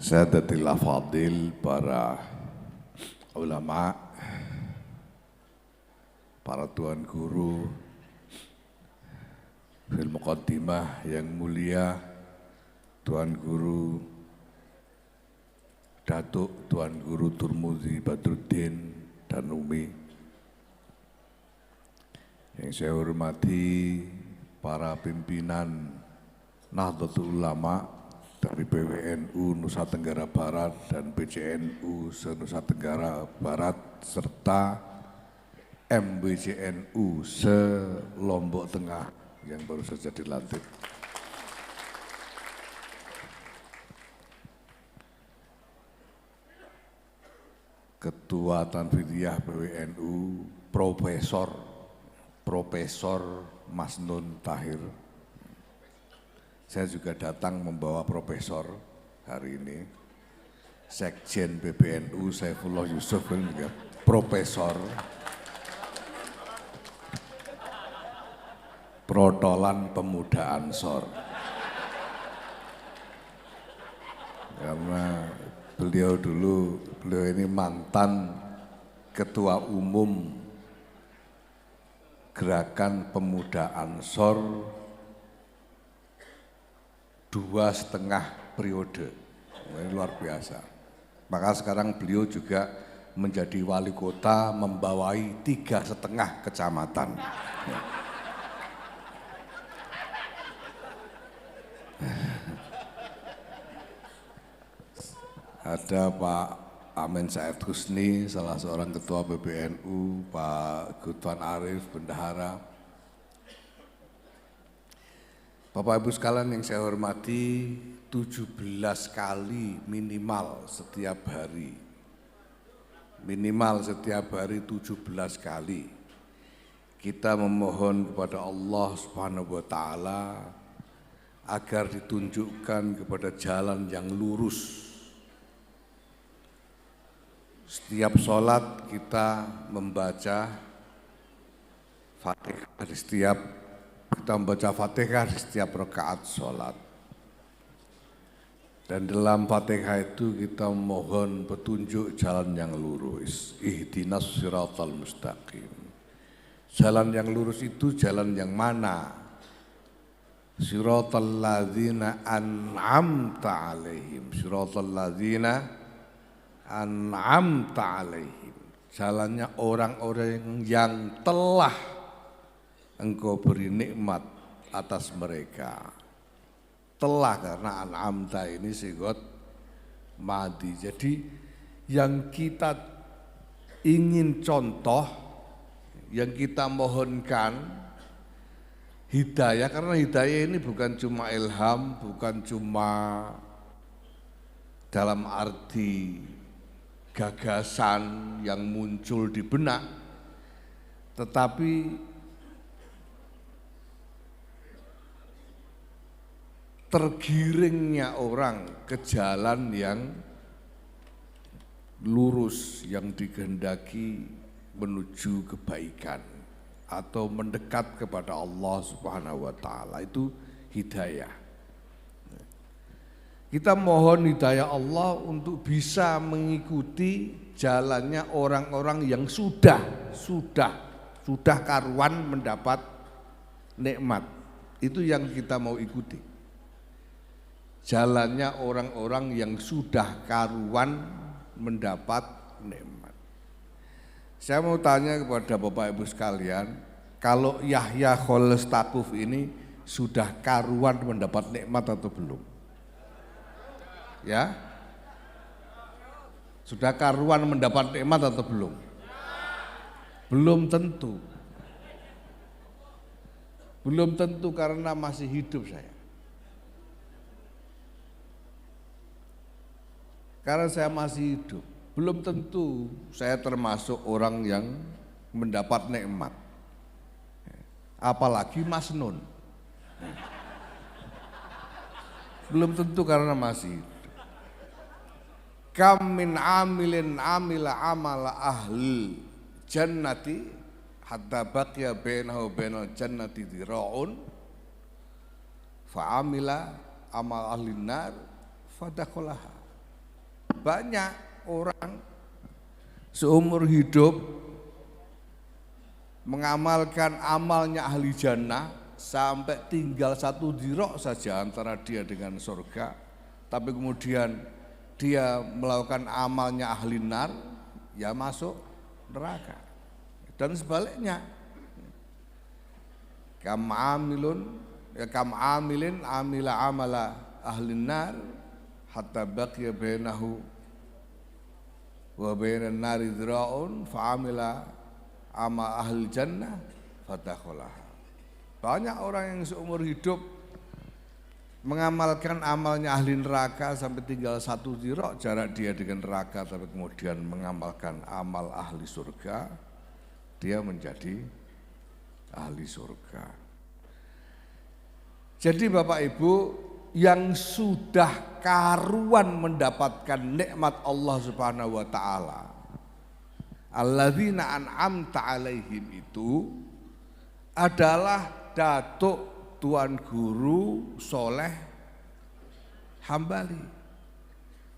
Sadatil afadil, para ulama, para tuan guru, fil muqaddimah yang mulia, Tuan Guru Datuk Tuan Guru Turmuzi Badruddin dan Umi, yang saya hormati para pimpinan Nahdlatul Ulama dari PWNU Nusa Tenggara Barat dan PCNU se-Nusa Tenggara Barat serta MBCNU se-Lombok Tengah yang baru saja dilantik. Ketua Tanfidiyah PWNU Profesor Mas Nun Tahir. Saya juga datang membawa profesor hari ini. Sekjen PBNU Saifullah Yusuf juga profesor. Protolan Pemuda Ansor. Karena beliau ini mantan Ketua Umum Gerakan Pemuda Ansor 2,5 periode. Ini luar biasa. Maka sekarang beliau juga menjadi wali kota membawai 3,5 kecamatan. Ya. Ada Pak Amin Said Husni, salah seorang ketua PBNU, Pak Gutwan Arif, bendahara. Bapak Ibu sekalian yang saya hormati, 17 kali minimal setiap hari. Minimal setiap hari 17 kali. Kita memohon kepada Allah Subhanahu wa Ta'ala agar ditunjukkan kepada jalan yang lurus. Setiap sholat kita membaca Fatihah di setiap rakaat sholat. Dan dalam Fatihah itu kita mohon petunjuk jalan yang lurus. Ihdinas siratal mustaqim. Jalan yang lurus itu jalan yang mana? Siratal ladzina an'amta alaihim. Siratal ladzina an'amta alaihim, jalannya orang-orang yang telah engkau beri nikmat atas mereka. Telah, karena an'amta ini sigot madi. Jadi yang kita ingin contoh, yang kita mohonkan hidayah, karena hidayah ini bukan cuma ilham, bukan cuma dalam arti gagasan yang muncul di benak, tetapi tergiringnya orang ke jalan yang lurus, yang dikehendaki menuju kebaikan atau mendekat kepada Allah Subhanahu wa Ta'ala, itu hidayah. Kita mohon hidayah Allah untuk bisa mengikuti jalannya orang-orang yang sudah karuan mendapat nikmat. Itu yang kita mau ikuti. Jalannya orang-orang yang sudah karuan mendapat nikmat. Saya mau tanya kepada Bapak Ibu sekalian, kalau Yahya Khalil Stakuf ini sudah karuan mendapat nikmat atau belum? Ya, sudah karuan mendapat nikmat atau belum? Belum tentu. Belum tentu karena masih hidup saya. Karena saya masih hidup, belum tentu saya termasuk orang yang mendapat nikmat. Apalagi Mas Nun. Belum tentu karena masih hidup. Kam min amilin amila amala ahli jannati hatta baqiya bainahu bainal jannati dhira'un fa amila amal ahli nar fadakhalaha. banyak orang seumur hidup mengamalkan amalnya ahli jannah sampai tinggal satu dirok saja antara dia dengan surga, tapi kemudian dia melakukan amalnya ahli nar, ya masuk neraka. Dan sebaliknya, kam amilin amila amala ahli nar hatta baqiya bainahu wa bainan nari dzira'un fa amila ama ahli jannah fadakhalaha. Banyak orang yang seumur hidup mengamalkan amalnya ahli neraka sampai tinggal satu dirok jarak dia dengan neraka, tapi kemudian mengamalkan amal ahli surga, dia menjadi ahli surga. Jadi Bapak Ibu, yang sudah karuan mendapatkan nikmat Allah Subhanahu wa taala, alladzina an'amta alaihim, itu adalah Datuk Tuan Guru Soleh Hambali,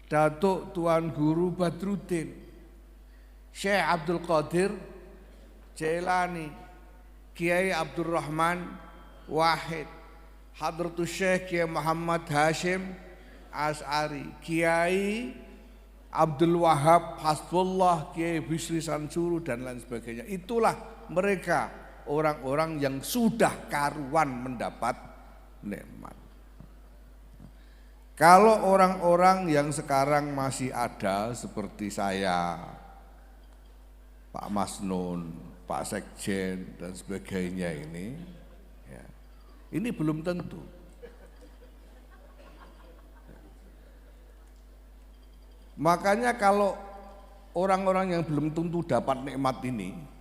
Datuk Tuan Guru Badruddin, Syekh Abdul Qadir Jailani, Kiai Abdurrahman Wahid, Hadratus Syekh Kiai Muhammad Hashim As'ari, Kiai Abdul Wahab Hasbullah, Kiai Bisri Sansuru dan lain sebagainya. Itulah mereka orang-orang yang sudah karuan mendapat nikmat. Kalau orang-orang yang sekarang masih ada seperti saya, Pak Masnun, Pak Sekjen dan sebagainya ini, ya, ini belum tentu. Makanya kalau orang-orang yang belum tentu dapat nikmat ini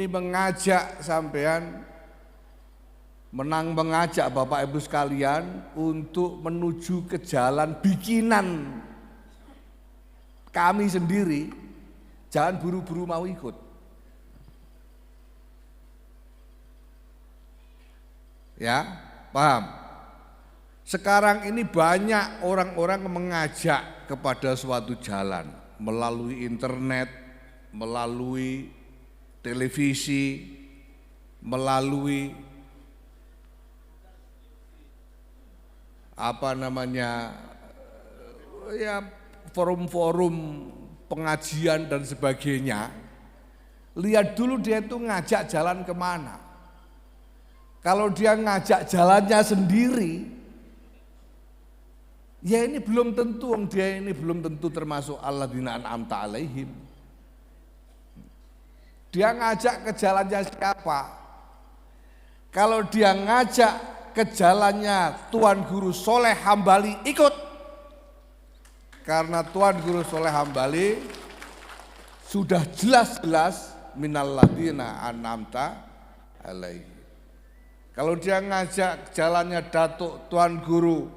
mengajak sampean, mengajak Bapak Ibu sekalian untuk menuju ke jalan bikinan kami sendiri, jangan buru-buru mau ikut. Ya, paham? Sekarang ini banyak orang-orang mengajak kepada suatu jalan melalui internet, melalui televisi, melalui forum-forum pengajian dan sebagainya. Lihat dulu dia itu ngajak jalan kemana. Kalau dia ngajak jalannya sendiri, ya ini belum tentu, dia ini belum tentu termasuk alladzina an'amta alaihim. Dia ngajak ke jalannya siapa? Kalau dia ngajak ke jalannya Tuan Guru Soleh Hambali, ikut. Karena Tuan Guru Soleh Hambali sudah jelas-jelas minalladzina an'amta alaihim. Kalau dia ngajak jalannya Datuk Tuan Guru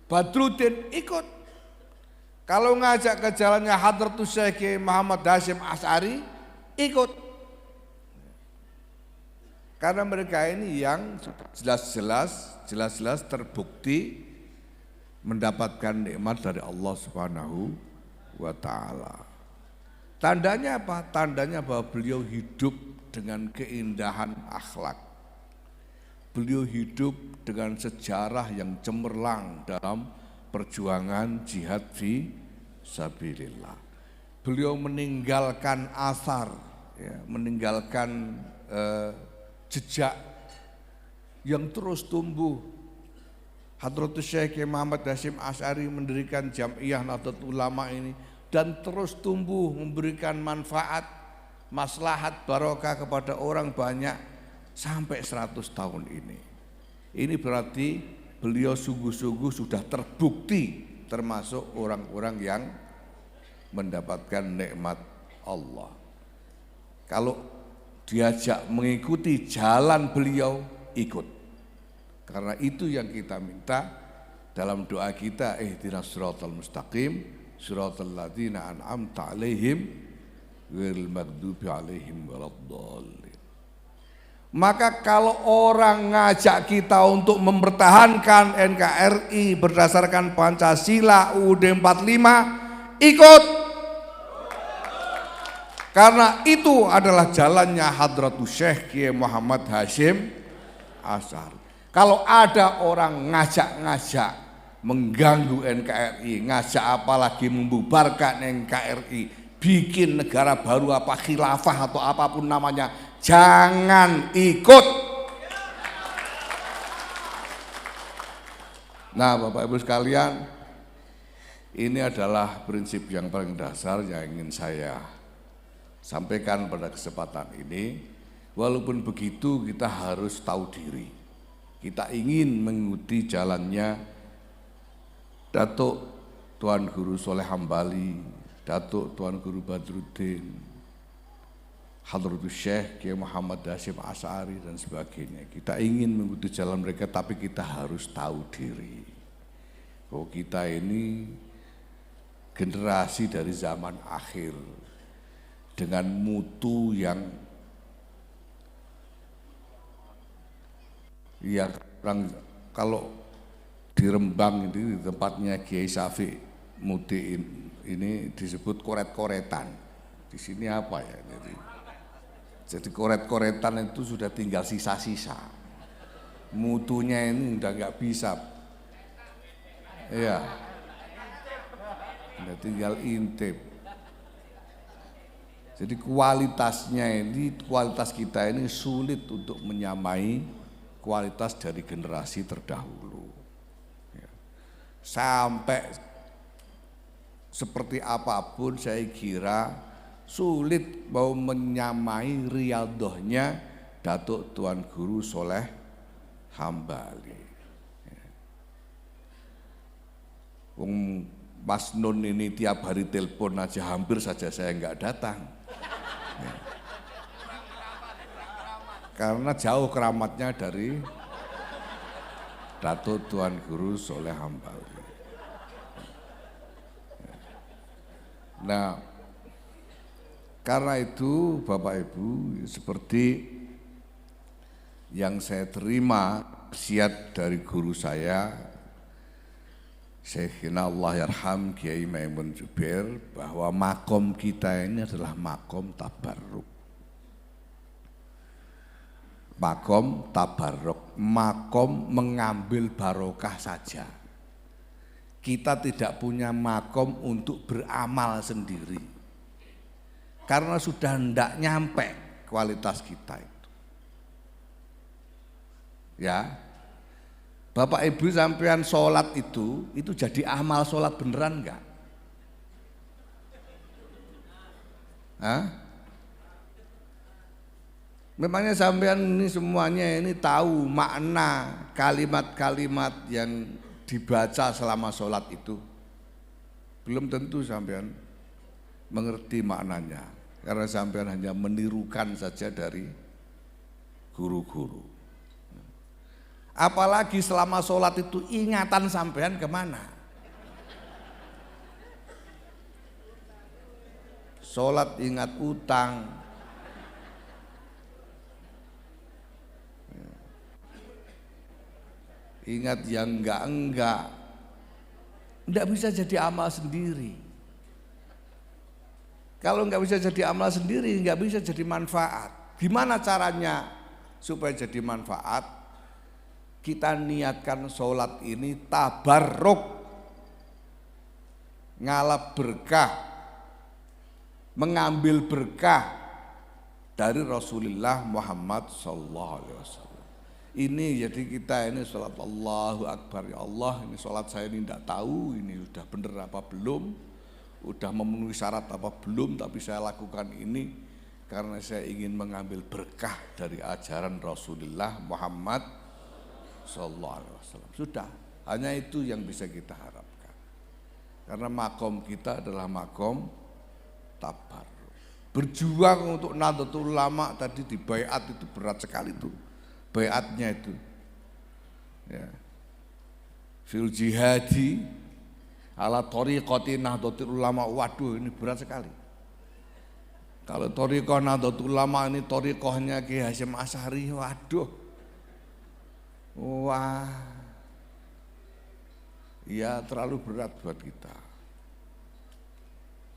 Badruddin, ikut. Kalau ngajak ke jalannya Hadratus Syekh Muhammad Hashim As'ari, ikut. Karena mereka ini yang jelas-jelas terbukti mendapatkan nikmat dari Allah Subhanahu wa taala. Tandanya apa? Tandanya bahwa beliau hidup dengan keindahan akhlak. Beliau hidup dengan sejarah yang cemerlang dalam perjuangan jihad fi sabilillah. Beliau meninggalkan asar, ya, meninggalkan jejak yang terus tumbuh. Hadratus Syekh Muhammad Hashim As'ari mendirikan Jam'iyah Nahdlatul Ulama ini dan terus tumbuh memberikan manfaat, maslahat, barokah kepada orang banyak sampai 100 tahun ini. Ini berarti beliau sungguh-sungguh sudah terbukti termasuk orang-orang yang mendapatkan nikmat Allah. Kalau diajak mengikuti jalan beliau, ikut. Karena itu yang kita minta dalam doa kita, ihdinas siratal mustaqim, siratal ladzina an'amta alaihim, ghairil maghdubi alaihim waladdallin. Maka kalau orang ngajak kita untuk mempertahankan NKRI berdasarkan Pancasila UUD 45, ikut. Karena itu adalah jalannya Hadratus Syekh Kiai Muhammad Hasyim Asy'ari. Kalau ada orang ngajak-ngajak mengganggu NKRI, ngajak apalagi membubarkan NKRI, bikin negara baru apa khilafah atau apapun namanya, jangan ikut. Nah, Bapak Ibu sekalian, ini adalah prinsip yang paling dasar yang ingin saya sampaikan pada kesempatan ini. Walaupun begitu, kita harus tahu diri. Kita ingin mengikuti jalannya Datuk Tuan Guru Soleh Hambali, Datuk Tuan Guru Badruddin, Hadratus Syekh Kiai Muhammad Hasyim Asy'ari dan sebagainya. Kita ingin mengikuti jalan mereka, tapi kita harus tahu diri. Bahwa kita ini generasi dari zaman akhir dengan mutu yang orang kalau di Rembang ini di tempatnya Kiai Syafiq Muti ini disebut koret-koretan. Di sini apa ya? Jadi koret-koretan itu sudah tinggal sisa-sisa. Mutunya ini udah nggak bisa. Iya. Udah tinggal intip. Jadi kualitas kita ini sulit untuk menyamai kualitas dari generasi terdahulu. Ya. Sampai seperti apapun saya kira sulit mau menyamai riyadhahnya Datuk Tuan Guru Soleh Hambali. Wong Mas Nun ini tiap hari telepon aja hampir saja saya nggak datang. Ya. Karena jauh keramatnya dari Datuk Tuan Guru Soleh Hambali. Nah, karena itu Bapak Ibu, seperti yang saya terima wasiat dari guru saya Syekhina Allah Yarham Kiai Maimun Zubair, bahwa makom kita ini adalah makom tabarruk. Makom tabarruk, makom mengambil barokah saja. Kita tidak punya makom untuk beramal sendiri. Karena sudah hendak nyampe kualitas kita itu. Ya. Bapak Ibu sampean sholat itu jadi amal sholat beneran enggak? Hah? Memangnya sampean ini semuanya ini tahu makna kalimat-kalimat yang dibaca selama sholat itu? Belum tentu sampean mengerti maknanya, karena sampean hanya menirukan saja dari guru-guru. Apalagi selama sholat itu ingatan sampean kemana? Sholat ingat utang, ingat yang enggak, enggak bisa jadi amal sendiri. Kalau enggak bisa jadi amal sendiri, enggak bisa jadi manfaat. Gimana caranya supaya jadi manfaat? Kita niatkan sholat ini tabarruk, ngalap berkah, mengambil berkah dari Rasulullah Muhammad sallallahu alaihi wasallam. Ini jadi kita ini sholat Allahu Akbar, ya Allah ini sholat saya ini tidak tahu ini sudah benar apa belum, sudah memenuhi syarat apa belum, tapi saya lakukan ini karena saya ingin mengambil berkah dari ajaran Rasulullah Muhammad sallallahu alaihi wasallam. Sudah, hanya itu yang bisa kita harapkan. Karena makom kita adalah makom tabarruk. Berjuang untuk Nahdlatul Ulama tadi di baiat itu berat sekali tuh. Baiatnya itu. Ya. Fil jihadi ala thariqati Nahdlatul Ulama, waduh ini berat sekali. Kalau thariqah Nahdlatul Ulama ini thariqahnya Kiai Hasyim Asy'ari, waduh. Wah, ya terlalu berat buat kita.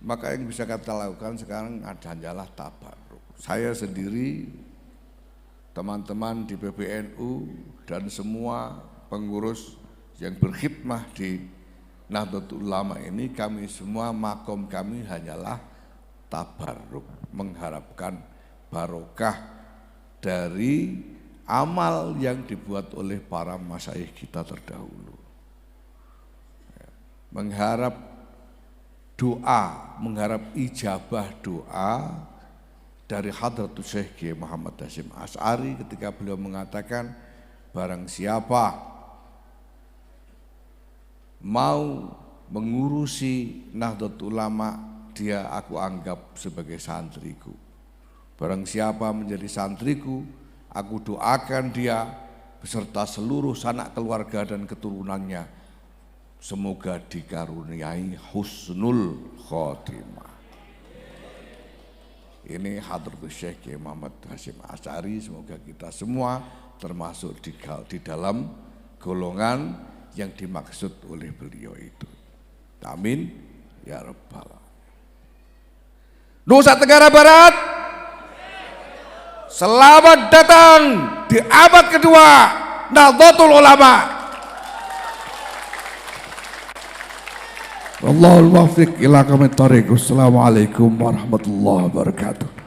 Maka yang bisa kita lakukan sekarang adalah tabarruk. Saya sendiri, teman-teman di PBNU dan semua pengurus yang berkhidmah di Nahdlatul Ulama ini, kami semua makom kami hanyalah tabarruk, mengharapkan barokah dari amal yang dibuat oleh para masyayikh kita terdahulu. Mengharap doa, mengharap ijabah doa dari Hadratus Syekh Kiai Muhammad Hasyim Asy'ari ketika beliau mengatakan, barang siapa mau mengurusi Nahdlatul Ulama, dia aku anggap sebagai santriku. Barang siapa menjadi santriku, aku doakan dia beserta seluruh sanak keluarga dan keturunannya semoga dikaruniai husnul khotimah. Ini Hadratus Syekh Kiai Muhammad Hasyim Asy'ari, semoga kita semua termasuk di dalam golongan yang dimaksud oleh beliau itu. Amin ya rabbal alamin. Nusa Tenggara Barat, selamat datang di abad kedua Nahdlatul Ulama. Wallahul muwaffiq ila aqwamit thoriq. Assalamualaikum warahmatullahi wabarakatuh.